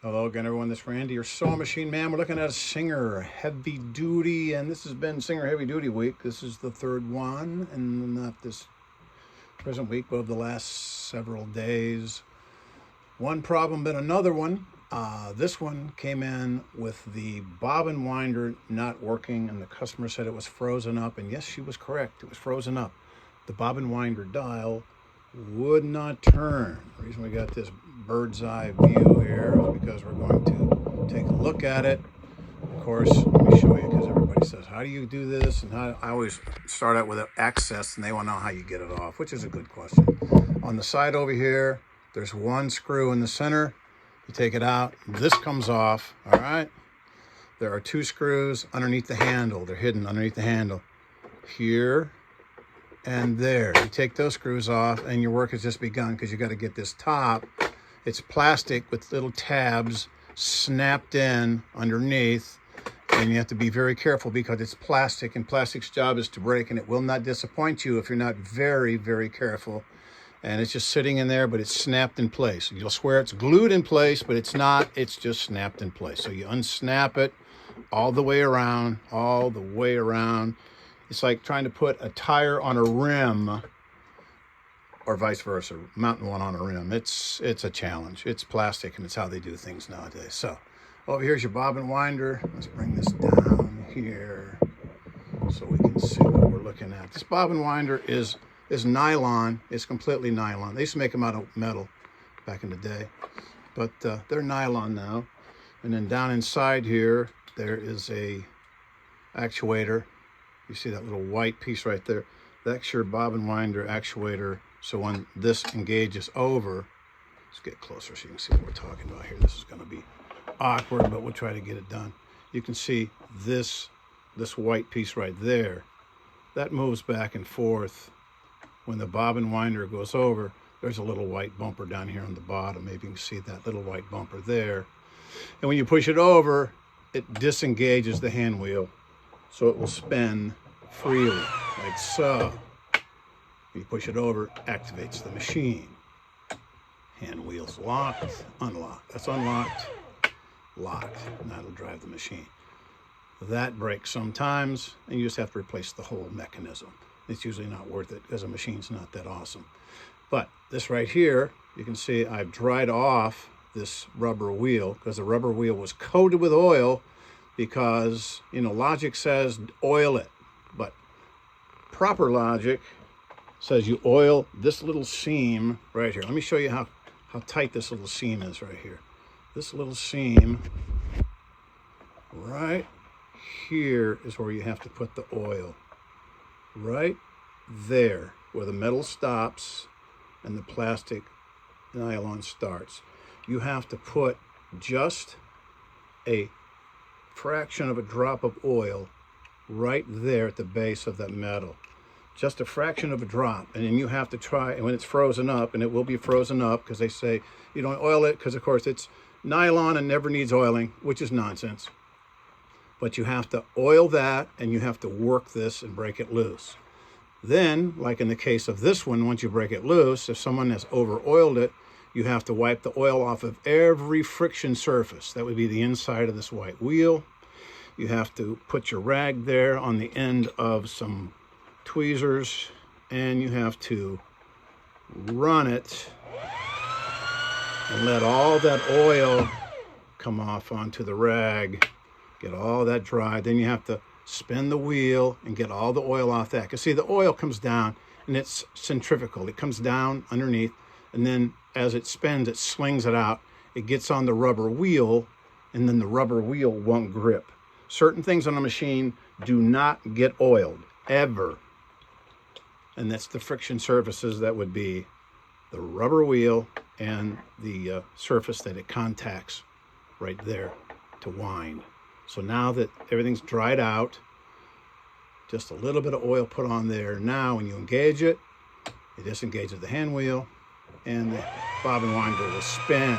Hello again, everyone. This is Randy, your sewing machine man. We're looking at a Singer Heavy Duty, and this has been Singer Heavy Duty week. This is the third one, and not this present week, but of the last several days. One problem, but another one. This one came in with the bobbin winder not working, and the customer said it was frozen up. And yes, she was correct. It was frozen up. The bobbin winder dial would not turn. The reason we got this bird's eye view here is because we're going to take a look at it. Of course, let me show you, because everybody says, how do you do this? And I always start out with access, and they want to know how you get it off, which is a good question. On the side over here, there's one screw in the center. You take it out, this comes off, all right? There are two screws underneath the handle. They're hidden underneath the handle. Here and there. You take those screws off and your work has just begun, because you got to get this top. It's plastic with little tabs snapped in underneath, and you have to be very careful because it's plastic, and plastic's job is to break, and it will not disappoint you if you're not very, very careful. And it's just sitting in there, but it's snapped in place. You'll swear it's glued in place, but it's not. It's just snapped in place. So you unsnap it all the way around, all the way around. It's like trying to put a tire on a rim, or vice versa, mounting one on a rim. It's a challenge. It's plastic, and it's how they do things nowadays. So over here's your bobbin winder. Let's bring this down here so we can see what we're looking at. This bobbin winder is nylon. It's completely nylon. They used to make them out of metal back in the day, but they're nylon now. And then down inside here, there is a actuator. You see that little white piece right there? That's your bobbin winder actuator. So when this engages over, let's get closer so you can see what we're talking about here. This is going to be awkward, but we'll try to get it done. You can see this white piece right there. That moves back and forth. When the bobbin winder goes over, there's a little white bumper down here on the bottom. Maybe you can see that little white bumper there. And when you push it over, it disengages the hand wheel, so it will spin freely, like so. When you push it over, it activates the machine. Hand wheel's locked, unlocked. That's unlocked, locked, and that'll drive the machine. That breaks sometimes, and you just have to replace the whole mechanism. It's usually not worth it because the machine's not that awesome. But this right here, you can see I've dried off this rubber wheel, because the rubber wheel was coated with oil, because, you know, logic says oil it, but proper logic says you oil this little seam right here. Let me show you how tight this little seam is right here. This little seam right here is where you have to put the oil. Right there, where the metal stops and the plastic nylon starts. You have to put just a fraction of a drop of oil right there at the base of that metal. Just a fraction of a drop. And then you have to try, and when it's frozen up, and it will be frozen up, because they say you don't oil it, because of course it's nylon and never needs oiling, which is nonsense. But you have to oil that, and you have to work this and break it loose. Then, like in the case of this one, once you break it loose, if someone has over-oiled it, you have to wipe the oil off of every friction surface. That would be the inside of this white wheel. You have to put your rag there on the end of some tweezers, and you have to run it and let all that oil come off onto the rag. Get all that dry. Then you have to spin the wheel and get all the oil off that. Because see, the oil comes down, and it's centrifugal. It comes down underneath, and then as it spins, it slings it out. It gets on the rubber wheel, and then the rubber wheel won't grip. Certain things on a machine do not get oiled, ever. And that's the friction surfaces. That would be the rubber wheel and the surface that it contacts right there to wind. So now that everything's dried out, just a little bit of oil put on there. Now when you engage it, it disengages the hand wheel, and the bobbin winder will spin.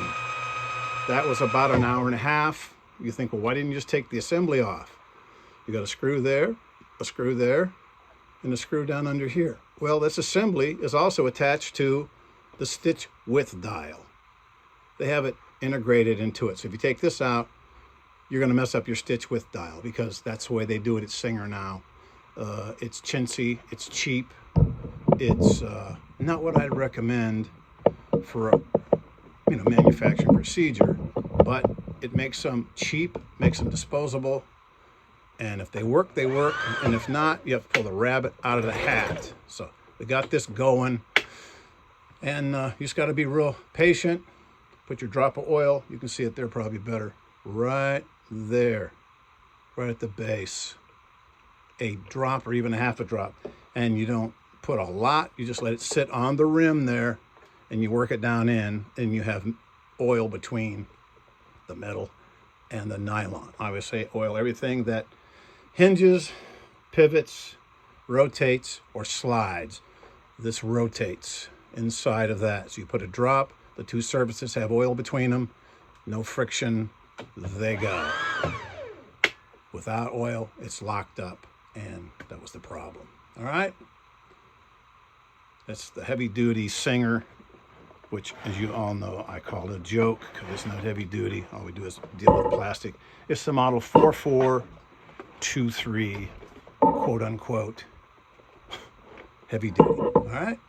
That was about an hour and a half. You think, well, why didn't you just take the assembly off? You got a screw there, and a screw down under here. Well, this assembly is also attached to the stitch width dial. they have it integrated into it. So if you take this out, you're going to mess up your stitch width dial, because that's the way they do it at Singer now. It's chintzy, it's cheap, it's not what I'd recommend for a manufacturing procedure, but it makes them cheap, makes them disposable, and if they work, they work, and if not, you have to pull the rabbit out of the hat. So we got this going, and you just got to be real patient. Put your drop of oil, you can see it there probably better, right there, right at the base. A drop or even a half a drop, and you don't put a lot, you just let it sit on the rim there, and you work it down in, and you have oil between the metal and the nylon. I would say oil everything that hinges, pivots, rotates, or slides. This rotates inside of that. So you put a drop, the two surfaces have oil between them, no friction, they go. Without oil, it's locked up, and that was the problem. All right? That's the heavy duty Singer, which, as you all know, I call it a joke because it's not heavy duty. All we do is deal with plastic. It's the model 4423, quote unquote, heavy duty. All right?